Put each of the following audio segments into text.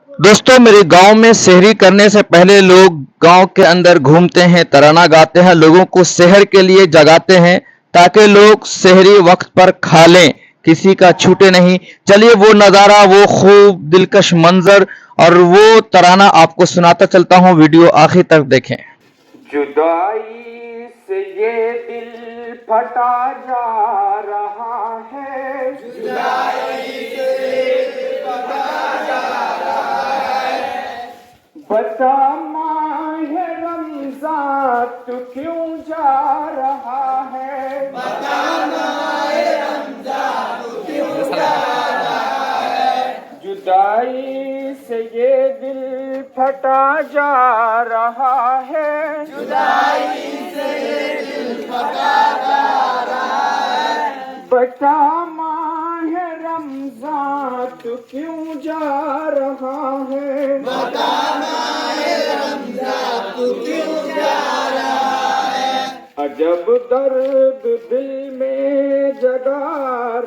दोस्तों, मेरे गांव में सेहरी करने से पहले लोग गांव के अंदर घूमते हैं, तराना गाते हैं, लोगों को सेहर के लिए जगाते हैं ताकि लोग सेहरी वक्त पर खा लें, किसी का छूटे नहीं। चलिए वो नज़ारा, वो खूब दिलकश मंजर और वो तराना आपको सुनाता चलता हूँ। वीडियो आखिर तक देखें। जुदाई से ये दिल फटा जा रहा है, जुदाई से दिल फटा जा रहा है। बता माह रमज़ान तू क्यों जा रहा है, बता माह रमज़ान तू क्यों जा रहा है। जुदाई से ये दिल फटा जा रहा है, जुदाई से दिल फटा जा रहा है। बता माह रमज़ान तू क्यों जा रहा है, बता माह रमज़ान तू क्यों जा रहा है। अजब दर्द दिल में जगा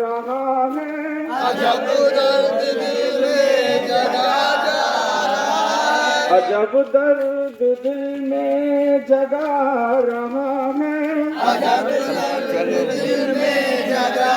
रहा है, अजब दर्द दिल में जगा अजब दर्द दिल में जगा रहा है, अजब दर्द दिल में जगा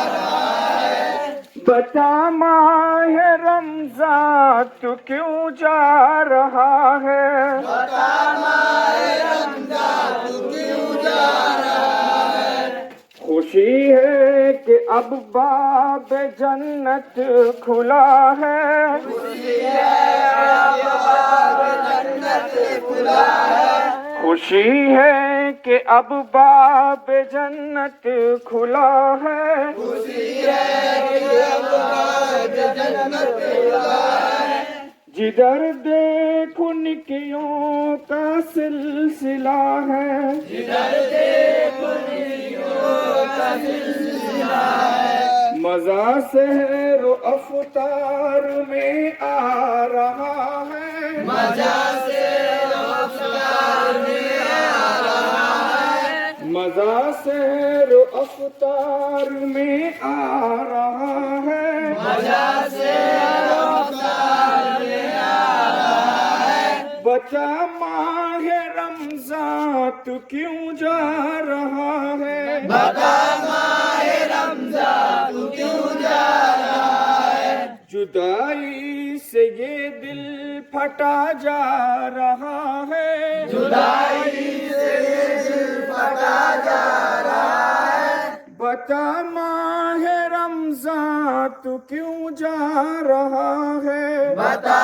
रहा है। बता माह रमज़ान तू क्यों जा रहा है, बता माह रमज़ान तू क्यों जा रहा है। खुशी है कि अब बाब जन्नत खुला है, खुशी है अब बाब जन्नत खुला है। खुशी है कि अब बाब जन्नत खुला है, खुशी है कि अब बाब जन्नत खुला है। जिधर देखो निकियों का सिलसिला है, जिधर देखो निकियों का सिलसिला है। मज़ा सहर अफ्तार में आ रहा है, मज़ा सहर अफ्तार में आ रहा है। मज़ा सहर अफ्तार में आ रहा है, मज़ा सहर अफ्तार में आ रहा है। बचा माह रमज़ान तू क्यों जा रहा है, बता माह रमज़ान तू क्यों जा रहा है। जुदाई से ये दिल फटा जा रहा है, जुदाई से ये दिल फटा जा रहा है। बता माह रमज़ान तू क्यों जा रहा है, बता